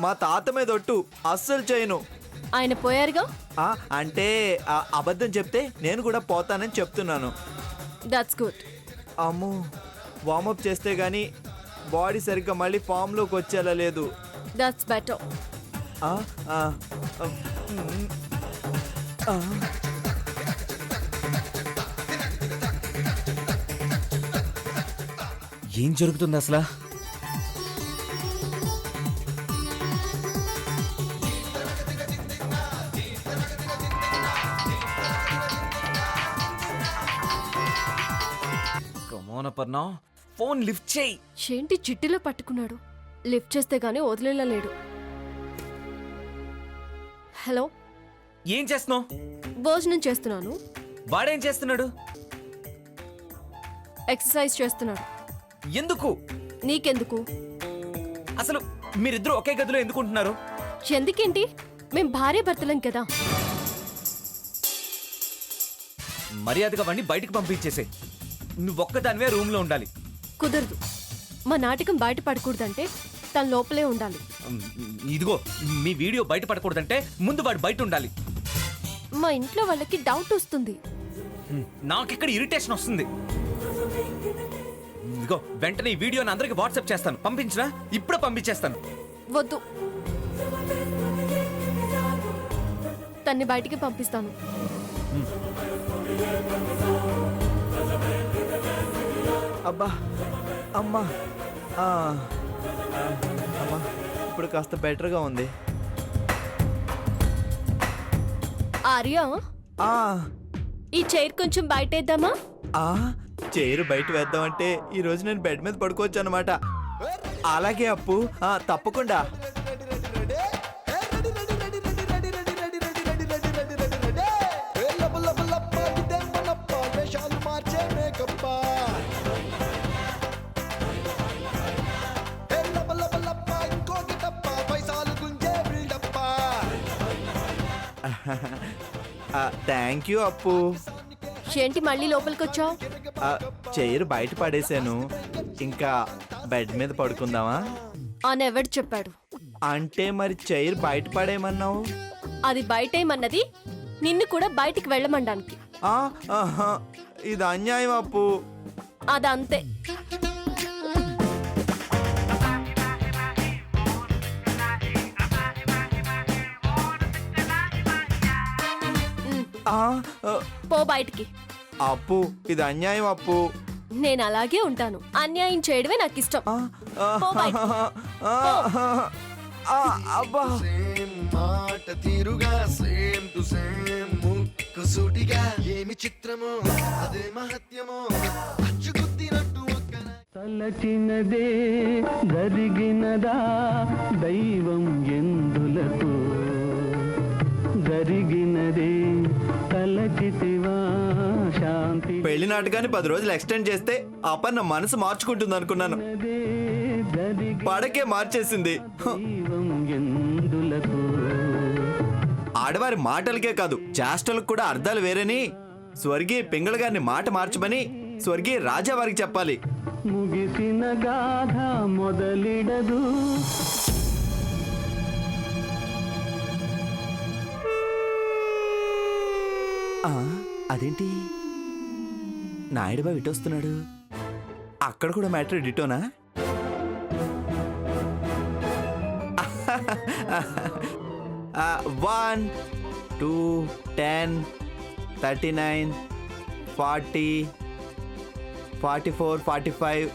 మా తాత మీద ఒట్టు, అస్సలు చేయను. ఆయన పోయారుగా. అంటే అబద్ధం చెప్తే నేను కూడా పోతానని చెప్తున్నాను. That's good. అమ్మో, వార్మప్ చేస్తే గానీ బాడీ సరిగ్గా మళ్ళీ ఫామ్లోకి వచ్చేలా లేదు. That's better. ఏం జరుగుతుంది అసలు? కమోనపర్నా, ఫోన్ లిఫ్ట్ చేయి. ఏంటి చిట్టిలో పట్టుకున్నాడు? లిఫ్ట్ చేస్తే గానీ వదిలేలా లేడు. హలో, ఏం చేస్తున్నావు? భోజనం చేస్తున్నాను. వాడేం చేస్తున్నాడు? ఎక్సర్సైజ్ చేస్తున్నాడు. ఎందుకు? నీకెందుకు? అసలు మీరిద్దరూ ఒకే గదిలో ఎందుకు ఉంటున్నారు? ఎందుకేంటి? మేం భార్య భర్తలం కదా. మర్యాదగా వాడిని బయటకు పంపించేసే. నువ్వొక్కదానివే రూమ్ లో ఉండాలి. కుదరదు. మా నాటకం బయట పడకూడదంటే తన లోపలే ఉండాలి. ఇదిగో, మీ వీడియో బయట పడకూడదంటే ముందు వాడు బయట ఉండాలి. మా ఇంట్లో వాళ్ళకి డౌట్ వస్తుంది. నాకిక్కడ ఇరిటేషన్ వస్తుంది. ఇదిగో, వెంటనే ఈ వీడియోని అందరికి వాట్సాప్ చేస్తాను. పంపించరా? ఇప్పుడే పంపించేస్తాను. వద్దు, తన్ని బయటికి పంపిస్తాను. అబ్బా, అమ్మా, అమ్మా, ఇప్పుడు కాస్త బెటర్గా ఉంది. ఆర్య, ఈ చైర్ కొంచెం బయటేద్దామా? చైర్ బయట వేద్దామంటే ఈ రోజు నేను బెడ్ మీద పడుకోవచ్చు అనమాట. అలాగే అప్పు, తప్పకుండా. థ్యాంక్ యూ అప్పు. ఏంటి మళ్ళీ లోపలికి వచ్చావు? చైర్ బయట పడేశాను, ఇంకా బెడ్ మీద పడుకుందామా అని ఎవడు చెప్పాడు? అంటే మరి చైర్ బయట పడేయమన్నావు. అది బయటేమన్నది నిన్ను కూడా బయటికి వెళ్ళమండానికి. ఇది అన్యాయం అప్పు. అదంతే. పో బయటికి. అప్పు, ఇది అన్యాయం అప్పు. నేను అలాగే ఉంటాను. అన్యాయం చేయడమే నాకు ఇష్టం. పో బయటికి. అబ్బా, మాట తీరుగా సేమ్ టు సేమ్ ముక్కు సూటిగా ఏమి చిత్రమో అదే మహత్యమో అచ్చుకుత్తినట్టు తలచినదే జరిగినదా దైవం ఎందులకు జరిగినదే తలచితివా శాంతి. పెళ్లి నాటకాన్ని 10 రోజులు ఎక్స్టెండ్ చేస్తే అపర్ణ మనసు మార్చుకుంటుంది అనుకున్నాను. పడకే మార్చేసింది. ఆడవారి మాటలకే కాదు, చేష్టలకు కూడా అర్థాలు వేరేని స్వర్గీయ పింగళ గారిని మాట మార్చమని స్వర్గీయ రాజా వారికి చెప్పాలి. ముగిసిన గాథ మొదలిడదు. అదేంటి నాయుడు బాబు ఇటు వస్తున్నాడు? అక్కడ కూడా మ్యాటర్ డిటోనా? 1, 2, 10, 39, 40, 44, 45.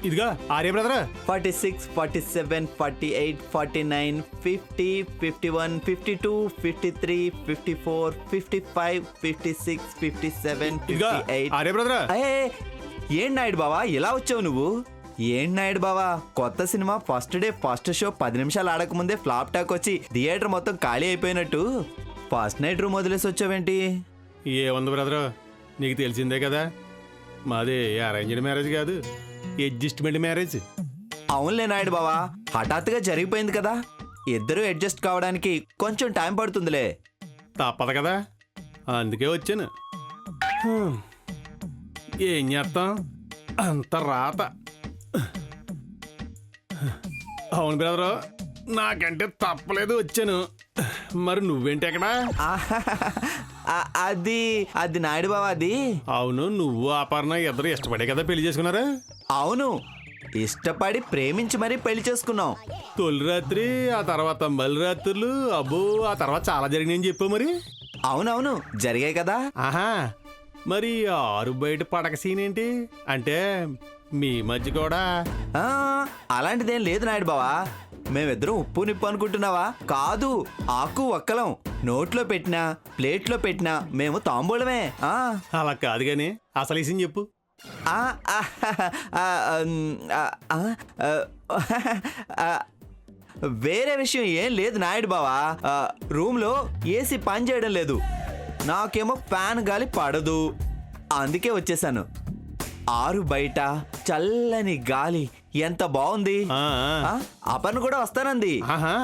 ఇదిగా ఆర్య బ్రదర్. 46, 47, 48, 49, 50, 51, 52, 53, 54, 55, 56, 57, 58. ఆర్య బ్రదర్. ఏం నాయుడు బావా ఇలా వచ్చావు నువ్వు? ఏం నాయుడు బావా, కొత్త cinema first day first show 10 నిమిషాలు ఆడకముందే ఫ్లాప్ టాక్ వచ్చి థియేటర్ మొత్తం ఖాళీ అయిపోయినట్టు ఫస్ట్ నైట్ రూమ్ వదిలేసి వచ్చావేంటి? ఏముంది బ్రదర్, నీకు తెలిసిందే కదా, మాది అరేంజ్డ్ మ్యారేజ్ కాదు, అడ్జస్ట్మెంట్ మ్యారేజ్. అవునులే నాయుడు బావా, హఠాత్తుగా జరిగిపోయింది కదా, ఇద్దరు అడ్జస్ట్ కావడానికి కొంచెం టైం పడుతుందిలే. తప్పదు కదా, అందుకే వచ్చాను. ఏం చేస్తాం, అంత రాత. అవును బ్రదరు, నాకంటే తప్పలేదు వచ్చాను. మరి నువ్వేంటి ఎక్కడా? అది నాయుడు బావా అది. అవును, నువ్వు అపర్ణ ఇద్దరు ఇష్టపడే కదా పెళ్లి చేసుకున్నారా? అవును, ఇష్టపడి ప్రేమించి మరీ పెళ్లి చేసుకున్నాం. తొలి రాత్రి, ఆ తర్వాత మళ్ళీ రాత్రులు, అబ్బో ఆ తర్వాత చాలా జరిగినాయని చెప్పావు మరి. అవునవును, జరిగాయి కదా. ఆహా, మరి ఆరు బయట పడక సీన్ ఏంటి? అంటే మీ మధ్య కూడా? ఆ, అలాంటిదేం లేదు నాయుడు బావా. మేమిద్దరం ఉప్పు నిప్పు అనుకుంటున్నావా? కాదు, ఆకు ఒక్కలం. నోట్లో పెట్టినా ప్లేట్లో పెట్టినా మేము తాంబూలమే. అలా కాదు గాని అసలు ఈ సీన్ చెప్పు. ఆ, ఆ, ఆ, ఆ, ఆ, వేరే విషయం ఏం లేదు నాయుడు బావా. రూమ్ లో ఏసీ పని చేయడం లేదు, నాకేమో ఫ్యాన్ గాలి పడదు, అందుకే వచ్చేసాను. ఆరు బయట చల్లని గాలి ఎంత బాగుంది. అపర్ణ కూడా వస్తానంది. ఆహా.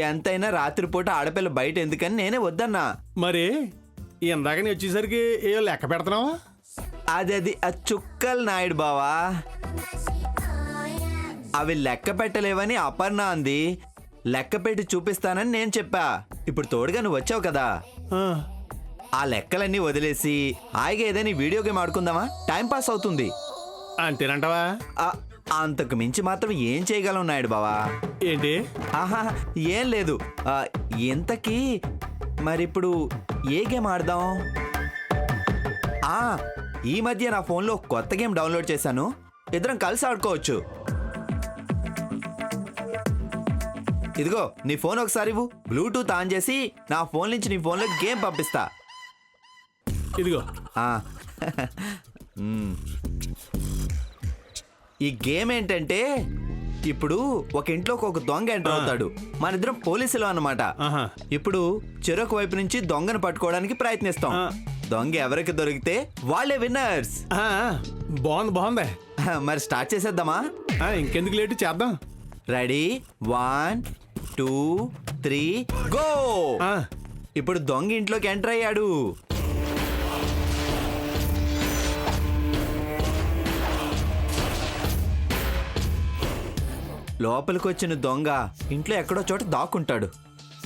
ఎంతైనా రాత్రిపూట ఆడపిల్ల బయట ఎందుకని నేనే వద్దన్నా. మరి ఇందాక నీ వచ్చేసరికి ఏ లెక్క పెడుతున్నావా? అది ఆ చుక్కలు నాయుడు బావా. అవి లెక్క పెట్టలేవని అపర్ణ అంది, లెక్క పెట్టి చూపిస్తానని నేను చెప్పా. ఇప్పుడు తోడుగా నువ్వు వచ్చావు కదా, ఆ లెక్కలన్నీ వదిలేసి హాయిగా ఏదైనా వీడియో గేమ్ ఆడుకుందామా? టైం పాస్ అవుతుంది. అంతేనంటావా? అంతకు మించి మాత్రం ఏం చేయగలం నాయుడు బావా. ఏంటి? ఆహా, ఏం లేదు. ఇంతకీ మరిప్పుడు ఏ గేమ్ ఆడదాం? ఈ మధ్య నా ఫోన్లో కొత్త గేమ్ డౌన్లోడ్ చేశాను, ఇద్దరం కలిసి ఆడుకోవచ్చు. ఇదిగో నీ ఫోన్ ఒకసారి ఇవ్వు, బ్లూటూత్ ఆన్ చేసి నా ఫోన్ నుంచి నీ ఫోన్లో గేమ్ పంపిస్తా. ఇదిగో. ఈ గేమ్ ఏంటంటే, ఇప్పుడు ఒక ఇంట్లోకి ఒక దొంగ ఎంటర్ అవుతాడు, మన ఇద్దరం పోలీసులు అన్నమాట. ఇప్పుడు చెరొక వైపు నుంచి దొంగను పట్టుకోవడానికి ప్రయత్నిస్తాం. దొంగ ఎవరికి దొరికితే వాళ్ళే విన్నర్స్. బాగుంది. మరి స్టార్ట్ చేసేద్దామా? ఇంకెందుకు లేటు, చేద్దాం. Ready, 1 2 3 go. ఇప్పుడు దొంగ ఇంట్లోకి ఎంటర్ అయ్యాడు. లోపలికి వచ్చిన దొంగ ఇంట్లో ఎక్కడో చోట దాక్కుంటాడు.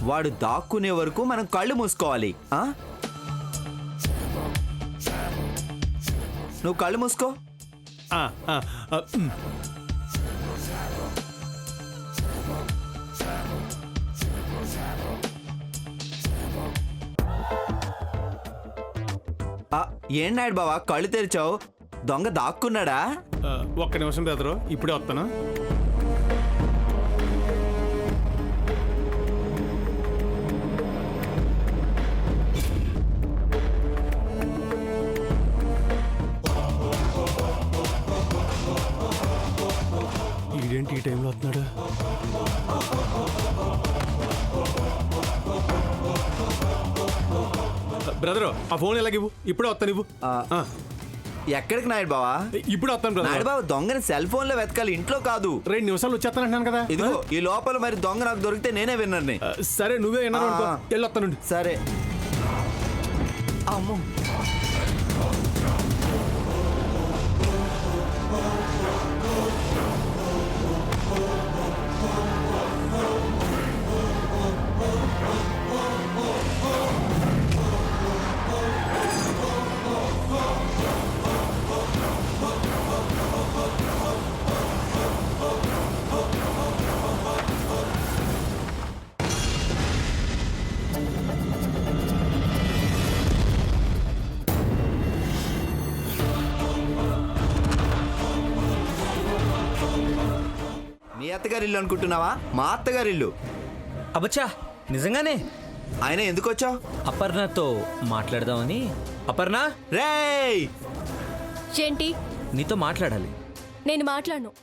వాడు దాక్కునే వరకు మనం కళ్ళు మూసుకోవాలి. నువ్వు కళ్ళు మూసుకో. ఏం నాయుడు బావా కళ్ళు తెరిచావు? దొంగ దాక్కున్నాడా? ఒక్క నిమిషం బెదరు, ఇప్పుడే వస్తాను. ఇదేంటి ఈ టైంలో వస్తున్నాడు? బ్రదరు, ఆ ఫోన్ ఎలాగివ్వు, ఇప్పుడే వస్తాను. ఇవ్వు. ఎక్కడికి నాయుడు బావా? ఇప్పుడు వస్తాను నాయుడు బాబు, దొంగని సెల్ ఫోన్ లో వెతకాలి, ఇంట్లో కాదు. 2 నిమిషాలు వచ్చేస్తానంటున్నాను కదా. ఇదిగో ఈ లోపల మరి దొంగ నాకు దొరికితే నేనే విన్నర్ని. సరే, నువ్వే విన్నారు అనుకో, వెళ్ళొస్తాను. సరే. అమ్మో, మీ అత్తగారి ఇల్లు అనుకుంటున్నావా? మా అత్తగారి ఇల్లు. అబ్బచ్చా, నిజంగానే? ఆయన ఎందుకు వచ్చావు? అపర్ణతో మాట్లాడదామని. అపర్ణ, రేయ్, ఏంటి? నీతో మాట్లాడాలి. నేను మాట్లాడను.